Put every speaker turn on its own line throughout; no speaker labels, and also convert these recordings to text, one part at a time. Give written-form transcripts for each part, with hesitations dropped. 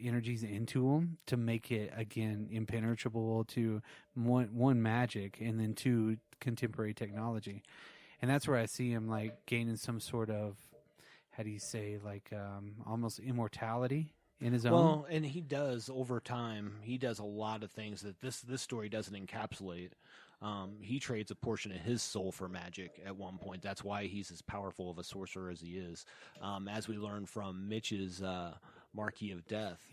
energies into him to make it again impenetrable to one magic and then two contemporary technology, and that's where I see him like gaining some sort of, how do you say, like almost immortality in his own.
Well, and he does over time. He does a lot of things that this story doesn't encapsulate. He trades a portion of his soul for magic at one point. That's why he's as powerful of a sorcerer as he is. As we learned from Mitch's Marquis of Death,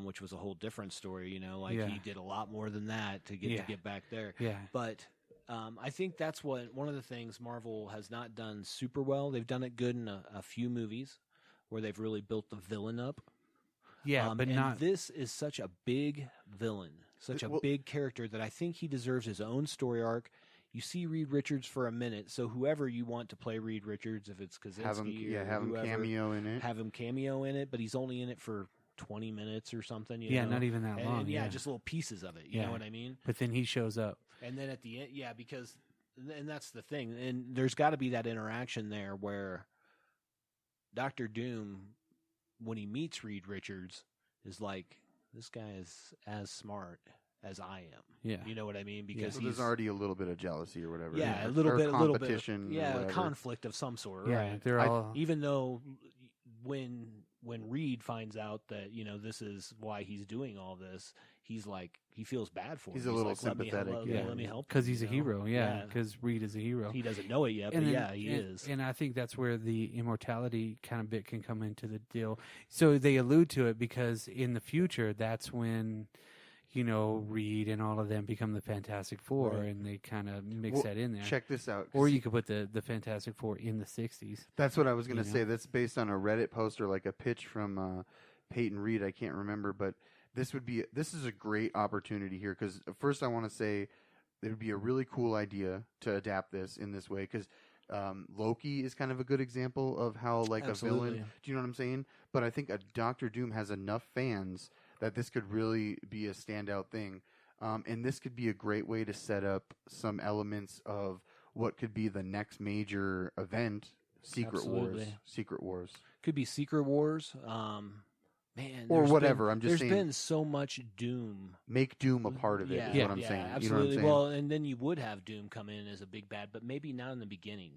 which was a whole different story. You know, like he did a lot more than that to get back there.
Yeah.
But I think that's one of the things Marvel has not done super well. They've done it good in a few movies where they've really built the villain up.
Yeah, but not.
This is such a big villain, such a big character that I think he deserves his own story arc. You see Reed Richards for a minute, so whoever you want to play Reed Richards, if it's Kaczynski
have him
whoever,
cameo in it.
Have him cameo in it, but he's only in it for 20 minutes or something. You know?
Not even that long.
And just little pieces of it. You know what I mean?
But then he shows up.
And then at the end, because, and that's the thing, and there's got to be that interaction there where Dr. Doom, when he meets Reed Richards, is like, this guy is as smart as I am.
Yeah.
You know what I mean? Because
so there's already a little bit of jealousy or whatever.
Yeah,
or
a little bit
competition.
A conflict of some sort.
Yeah,
right?
they're all.
Even though when Reed finds out that, you know, this is why he's doing all this, he's like, he feels bad for him.
He's a little
like,
sympathetic.
Let me help.
Because he's a hero. Because Reed is a hero.
He doesn't know it yet, but he is.
And I think that's where the immortality kind of bit can come into the deal. So they allude to it because in the future, that's when, you know, Reed and all of them become the Fantastic Four, and they kind of mix that in there.
Check this out.
Or you could put the Fantastic Four in the 60s.
That's what I was going to say. That's based on a Reddit post or like a pitch from Peyton Reed. I can't remember, but this is a great opportunity here because first I want to say it would be a really cool idea to adapt this in this way because Loki is kind of a good example of how like a villain. Do you know what I'm saying? But I think a Doctor Doom has enough fans that this could really be a standout thing. And this could be a great way to set up some elements of what could be the next major event, Secret Wars.
Could be Secret Wars. Man,
or whatever. I'm just saying.
There's been so much Doom.
Make Doom a part of it. Is what I'm saying.
Absolutely.
You know what I'm saying?
Well, and then you would have Doom come in as a big bad, but maybe not in the beginning.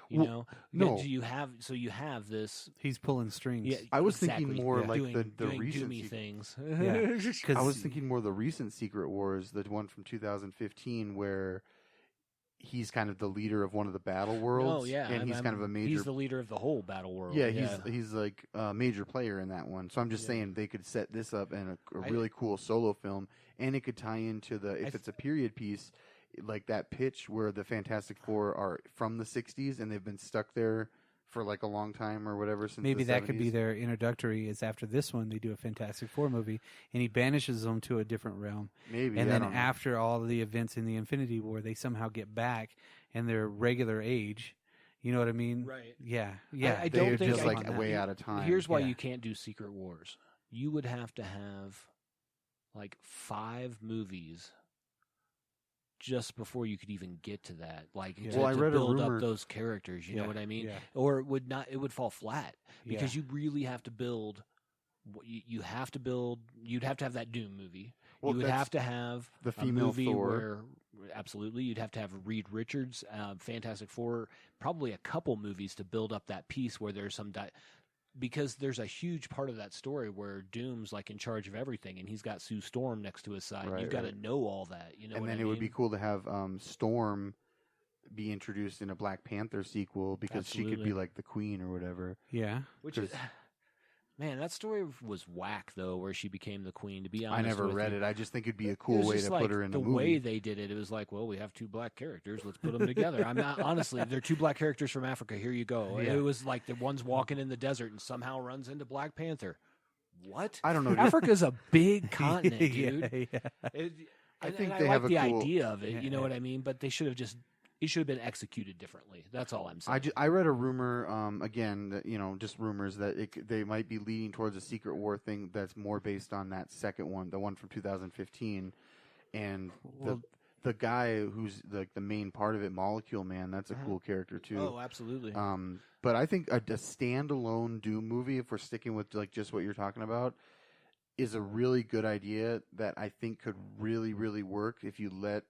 You know,
no.
You have this.
He's pulling strings.
Yeah, I was thinking more like the recent
Doomy things.
I was thinking more the recent Secret Wars, the one from 2015, where he's kind of the leader of one of the battle worlds. And he's kind of a major.
He's the leader of the whole battle world.
Yeah, he's like a major player in that one. So I'm just saying they could set this up in a really cool solo film, and it could tie into if it's a period piece. Like that pitch where the Fantastic Four are from the 60s and they've been stuck there for like a long time or whatever since
maybe
the
that
70s.
Could be their introductory is after this one they do a Fantastic Four movie and he banishes them to a different realm.
Maybe.
And then after all the events in the Infinity War they somehow get back and they're regular age. You know what I mean?
Right.
Yeah.
I don't think
just like way out of time.
Here's why you can't do Secret Wars. You would have to have like 5 movies just before you could even get to that, like to build up those characters, you know what I mean?
Yeah.
Or it would fall flat because you really have to build. You'd have to have that Doom movie. You would have to have
the female
movie
Thor.
where absolutely you'd have to have Reed Richards, Fantastic Four, probably a couple movies to build up that piece where there's some. Because there's a huge part of that story where Doom's like in charge of everything, and he's got Sue Storm next to his side.
Right,
You've got to know all that, you know.
And
what
then
I
it
mean?
would be cool to have Storm be introduced in a Black Panther sequel because she could be like the queen or whatever.
Yeah,
which is. Man, that story was whack though, where she became the queen. To be honest,
I never read it. I just think it'd be a cool way to put her in the movie.
The way they did it, it was like, well, we have 2 black characters. Let's put them together. I'm not honestly. They're 2 black characters from Africa. Here you go.
Yeah.
It was like the one's walking in the desert and somehow runs into Black Panther. What?
I don't know.
Africa's a big continent, dude.
I think
I
they
like
have
the
a cool
idea of it. You know what I mean? But they should have just. It should have been executed differently. That's all I'm saying.
I read a rumor, again, that, you know, just rumors that they might be leading towards a Secret War thing that's more based on that second one, the one from 2015, and the guy who's the main part of it, Molecule Man, that's a cool character too.
Oh, absolutely.
But I think a standalone Doom movie, if we're sticking with like just what you're talking about, is a really good idea that I think could really, really work if you let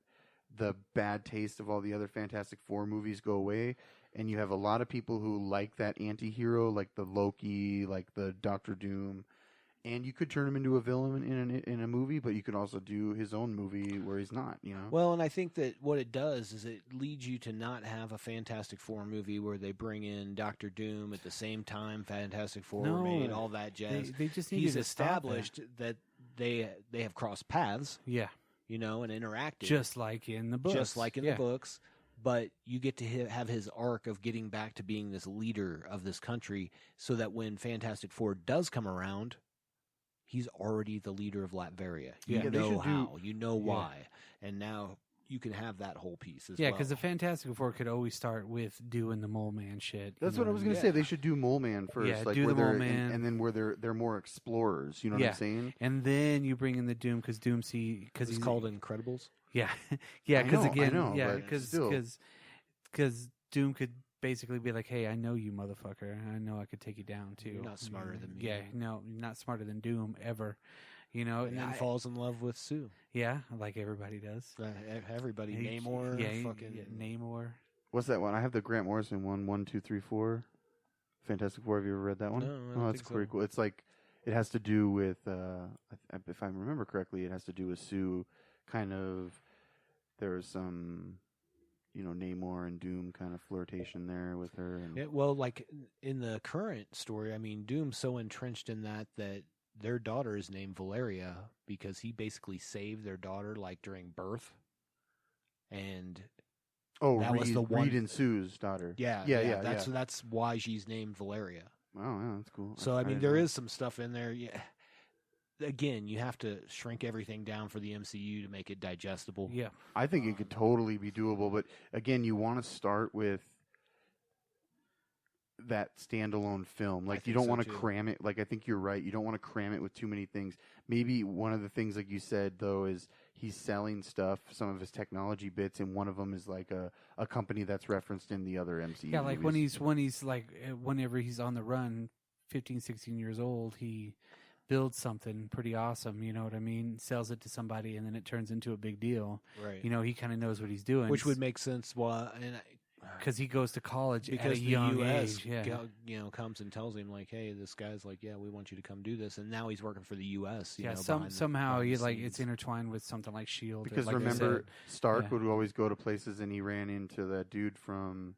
the bad taste of all the other Fantastic Four movies go away. And you have a lot of people who like that anti-hero, like the Loki, like the Doctor Doom. And you could turn him into a villain in a movie, but you could also do his own movie where he's not, you know?
Well, and I think that what it does is it leads you to not have a Fantastic Four movie where they bring in Doctor Doom at the same time Fantastic Four
No,
made, all that jazz.
They just need
He's
to stop that.
established that they have crossed paths,
Yeah,
you know, and interacted.
just like in the books.
Just like in
Yeah.
the books. But you get to have his arc of getting back to being this leader of this country so that when Fantastic Four does come around, he's already the leader of Latveria. You
Yeah,
they
know
should
how. You know
Yeah.
why. And now you can have that whole piece as
Yeah,
well.
because the Fantastic Four could always start with doing the Mole Man shit.
That's
you
what
know
I was
mean?
going to say. They should do Mole Man first,
Yeah,
like
do
where
the
they're
Mole Man.
and then where they're more explorers. You know what
Yeah.
I'm saying?
And then you bring in the Doom because Doom because
it's
he's
called Incredibles.
Yeah, yeah.
I
Because
know,
again,
I know,
yeah,
but still.
because Doom could basically be like, "Hey, I know you, motherfucker. I know I could take you down too.
You're not smarter than me."
Yeah, no, you're not smarter than Doom ever. You know,
And then falls in love with Sue.
yeah, like everybody does.
Everybody,
Hey,
Namor,
yeah,
fucking
yeah, Namor.
What's that one? I have the Grant Morrison one, 1, 2, 3, 4. Fantastic Four. Have you ever read that one?
No, I don't
Oh, that's
think so.
pretty cool. It's like it has to do with, if I remember correctly, it has to do with Sue. Kind of, there's some, Namor and Doom kind of flirtation there with her. And
Yeah, well, like in the current story, I mean, Doom's so entrenched in that their daughter is named Valeria because he basically saved their daughter like during birth, and
oh,
that
Reed,
was the one-
Reed and Sue's daughter.
yeah,
yeah.
that's why she's named Valeria.
Oh, yeah, that's cool.
So I mean,
didn't
there
know.
is some stuff in there. Yeah. Again, you have to shrink everything down for the MCU to make it digestible.
Yeah,
I think it could totally be doable, but again, you want to start with that standalone film. Like, you
think
don't
so,
want to
too.
cram it. Like, I think you're right. You don't want to cram it with too many things. Maybe one of the things, like you said, though, is he's selling stuff, some of his technology bits, and one of them is like a company that's referenced in the other MCU.
yeah. Like
movies.
when he's like whenever he's on the run, 15, 16 years old, he builds something pretty awesome. You know what I mean? Sells it to somebody, and then it turns into a big deal.
Right.
You know, he kind of knows what he's doing,
Which would make sense. Why? And
because he goes to college at
because
a
the
young
U.S.
age. Yeah.
Comes and tells him like, hey, this guy's like, yeah, we want you to come do this, and now he's working for the U.S. You
Yeah,
know, behind the-
somehow
behind
you
the
like
scenes.
it's intertwined with something like Shield.
Because
like I
remember,
said.
Stark
Yeah.
would always go to places, and he ran into that dude from,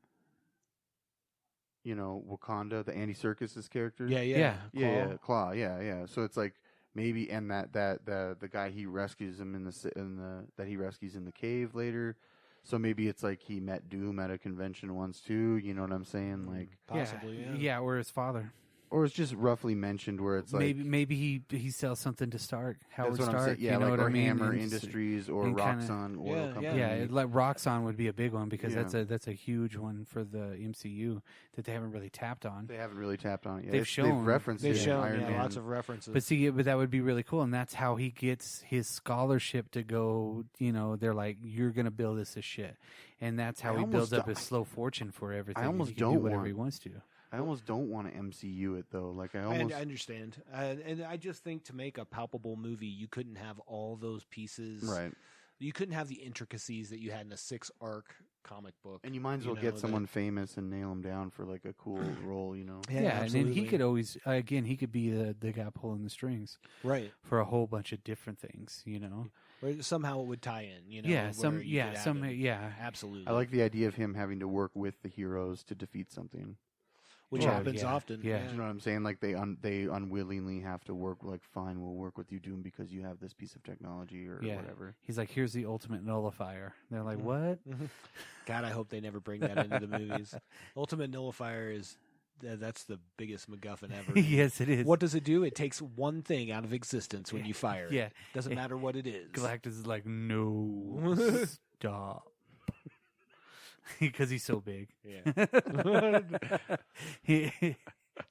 Wakanda, the Andy Serkis's character.
Yeah,
Yeah.
Yeah, Claw. Yeah. So it's like maybe, and that the guy he rescues him that he rescues in the cave later. So maybe it's like he met Doom at a convention once too. You know what I'm saying? Like,
Possibly, yeah.
yeah, or his father.
or it's just roughly mentioned where it's like
maybe he sells something to Stark, Howard
that's what I'm
Stark.
saying. Yeah,
you know
like
what
or
I mean?
Hammer
And
Industries or
and kinda-
Roxxon Oil
Yeah,
Company.
Yeah, like Roxxon would be a big one because
Yeah.
that's a huge one for the MCU that they haven't really tapped on.
They haven't really tapped on it yet.
They've
They've
shown-
referenced
They've
it in
shown
Iron Man.
lots of references.
But that would be really cool, and that's how he gets his scholarship to go. You know, they're like, "You're gonna build this as shit," and that's how
I
he builds
almost
up his slow fortune for everything.
I almost
he can
don't
do whatever
want-
he wants to.
I almost don't want to MCU it though. Like I
I
almost
understand, and I just think to make a palpable movie, you couldn't have all those pieces.
right.
You couldn't have the intricacies that you had in a 6-arc comic book.
And you might as well
know,
get
that-
someone famous and nail him down for like a cool role, you know.
Yeah, and then
absolutely.
he could always he could be the guy pulling the strings
right.
for a whole bunch of different things. You know.
Or somehow it would tie in. You know.
Yeah,
where
some
you could have him.
yeah.
Absolutely.
I like the idea of him having to work with the heroes to defeat something.
which
Oh,
happens
yeah,
often.
yeah.
Do you know what I'm saying? Like they unwillingly have to work. Like, fine, we'll work with you, Doom, because you have this piece of technology or
Yeah.
whatever.
He's like, here's the ultimate nullifier. They're like,
Mhm.
what?
God, I hope they never bring that into the movies. Ultimate Nullifier is that's the biggest MacGuffin ever.
Yes, it is.
What does it do? It takes one thing out of existence when you fire it.
Yeah,
Doesn't matter what it is.
Galactus is like, no, stop, because he's so big.
Yeah.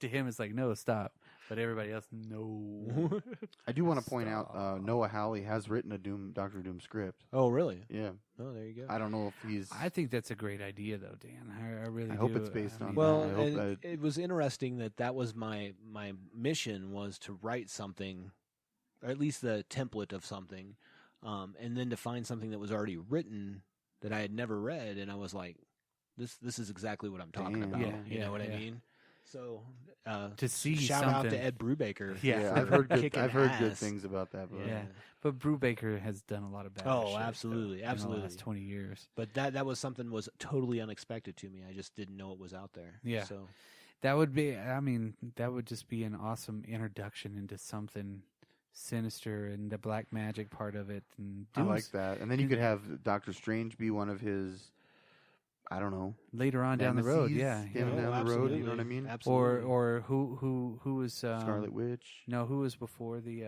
To him, it's like, no, stop. But everybody else, no.
I do want to point out
Stop.
Noah Hawley has written a Doctor Doom script.
Oh, really?
Yeah,
Oh, there you go.
I don't know if he's.
I think that's a great idea, though, Dan. I really
I hope
do.
it's based on
Well,
I hope
and
that-
it was interesting that was my mission was to write something or at least the template of something, and then to find something that was already written that I had never read, and I was like, this is exactly what I'm talking
Damn.
about.
Yeah,
you know what I
yeah.
mean? So
To see
shout out
something.
to Ed Brubaker.
Yeah.
I've heard good.
Kicking
I've heard good
ass.
things about that book.
Yeah. But Brubaker has done a lot of bad
Oh,
shit,
absolutely,
though,
absolutely.
in the last 20 years.
But that was something was totally unexpected to me. I just didn't know it was out there.
Yeah.
So
That would be, I mean, that would just be an awesome introduction into something sinister and the black magic part of it. And
I like that. And then you could have Doctor Strange be one of his, I don't know,
later on down the road,
nemeses
yeah.
down
yeah.
the road. You know what I mean?
Absolutely.
Or who was
Scarlet Witch.
No, who was before the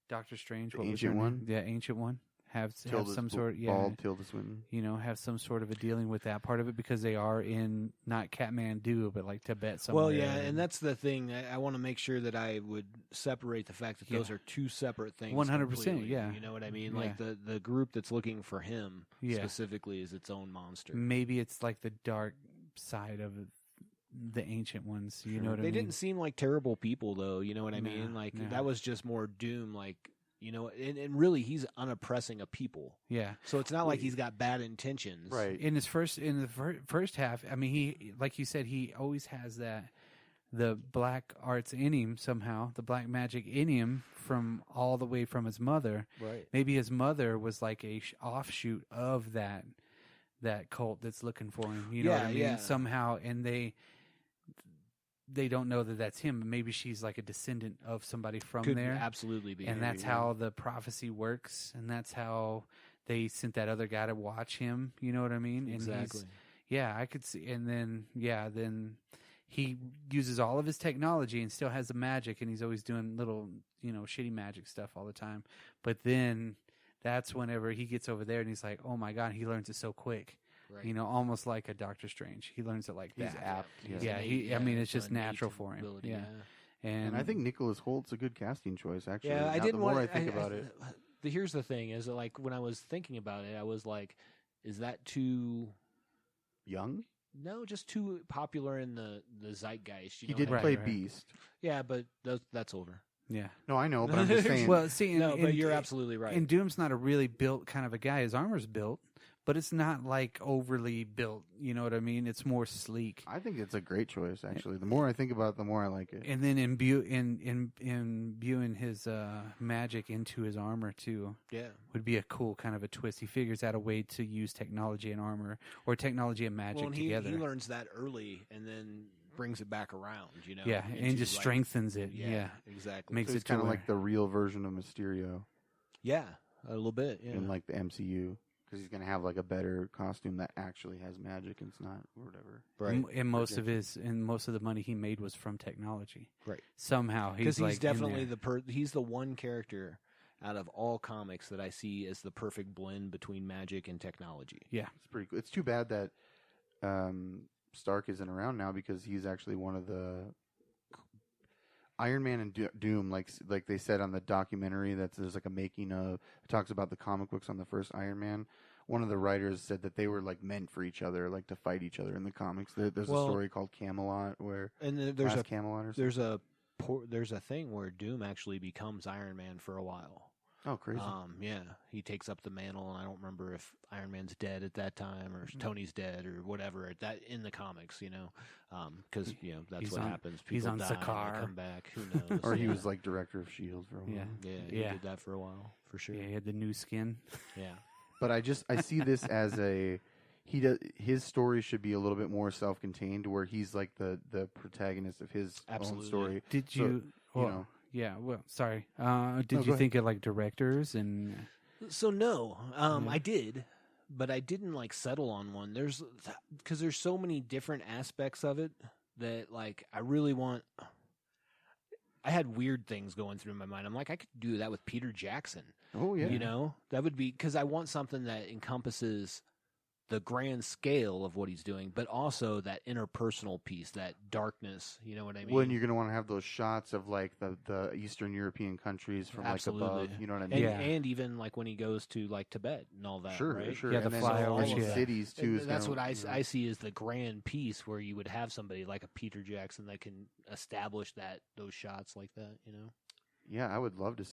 Doctor Strange?
The
What was
ancient
her name?
one?
Yeah, ancient one. Have
Tilda,
some sort,
bald Tilda Swinton.
you know, have some sort of a dealing with that part of it because they are in not Kathmandu, but like Tibet somewhere.
Well, yeah, and that's the thing. I want to make sure that I would separate the fact that
Yeah.
those are two separate things.
100%,
completely,
yeah.
You know what I mean?
Yeah.
Like the group that's looking for him
Yeah.
specifically is its own monster.
maybe it's like the dark side of the ancient ones. You know what I
They
mean?
didn't seem like terrible people, though. You know what I
No,
mean? Like
no.
that was just more Doom. Like you know, and really he's unoppressing a people.
Yeah.
So it's not like he's got bad intentions.
Right.
In the first half, I mean, he, like you said, he always has the black arts in him somehow, the black magic in him from all the way from his mother.
Right.
Maybe his mother was like a offshoot of that cult that's looking for him. You know what I mean?
Yeah.
Somehow, and they don't know that that's him. Maybe she's like a descendant of somebody from
Could
there.
absolutely be.
And that's how the prophecy works, and that's how they sent that other guy to watch him. You know what I mean? And
Exactly.
yeah, I could see. And then then he uses all of his technology and still has the magic, and he's always doing little, shitty magic stuff all the time. But then that's whenever he gets over there and he's like, oh my God, he learns it so quick.
Right.
Almost like a Doctor Strange. He learns it like
He's
that.
apt.
Yeah, I mean, it's just natural for him.
Ability,
Yeah.
And I think Nicholas Holt's a good casting choice, actually.
Yeah, I
Now,
didn't
the more
want.
I think about it.
Here's the thing: is that, like when I was thinking about it, I was like, "Is that too
Young?
no, just too popular in the zeitgeist?" You
He
know
did
what I
play
Right.
Beast.
mean? Yeah, but that's over.
yeah.
No, I know, but I'm just saying.
Well, see,
No, but you're absolutely right.
And Doom's not a really built kind of a guy. His armor's built, but it's not like overly built. You know what I mean? It's more sleek.
I think it's a great choice, actually. The more I think about it, the more I like it.
And then imbuing his magic into his armor too
yeah.
would be a cool kind of a twist. He figures out a way to use technology and armor, or technology and magic
Well, and
together.
he learns that early, and then brings it back around. You know?
Yeah, and
into,
just
like-
strengthens it. Yeah,
exactly.
Makes
So
it
it's kind
to
of
where-
like the real version of Mysterio
Yeah, a little bit. Yeah.
in like the MCU. Because he's going to have like a better costume that actually has magic and it's not or whatever.
right.
And most of the money he made was from technology.
Right.
Somehow
Because
he's
he's
like
definitely
in there.
he's the one character out of all comics that I see as the perfect blend between magic and technology.
Yeah.
It's pretty cool. It's too bad that Stark isn't around now because he's actually one of the Iron Man and Doom, like they said on the documentary that there's like a making of. It talks about the comic books on the first Iron Man. One of the writers said that they were like meant for each other, like to fight each other in the comics. There's a story called Camelot where
And there's
Last Camelot or something.
there's a thing where Doom actually becomes Iron Man for a while.
Oh, crazy!
Yeah, he takes up the mantle, and I don't remember if Iron Man's dead at that time or Tony's dead or whatever at that in the comics, because that's
He's
what
on-
happens.
he's
People
on
die, and
Sakaar.
they come back. Who knows?
Or he
Yeah.
was like director of Shield for a while.
Yeah.
Yeah, he
Yeah.
did that for a while for sure.
Yeah, he had the new skin.
Yeah.
But I see this as his story should be a little bit more self-contained, where he's like the protagonist of his
Absolutely.
own story.
Did
So,
you? Well,
know.
yeah. Well, sorry. Did
go
you
ahead.
think of like directors and?
So no,
Yeah.
I did, but I didn't like settle on one. Because there's so many different aspects of it that like I really want. I had weird things going through my mind. I'm like, I could do that with Peter Jackson.
Oh yeah,
That would be because I want something that encompasses the grand scale of what he's doing, but also that interpersonal piece, that darkness. You know what I mean?
When you're going to want to have those shots of like the Eastern European countries from
Absolutely.
like above, you know what I
and,
mean?
Yeah.
and even like when he goes to like Tibet and all that.
Sure,
right?
sure.
Yeah, the
and then
flyovers,
all
all
the
of that.
cities too.
And
is
that's
gonna,
what I see as the grand piece where you would have somebody like a Peter Jackson that can establish those shots like that.
Yeah, I would love to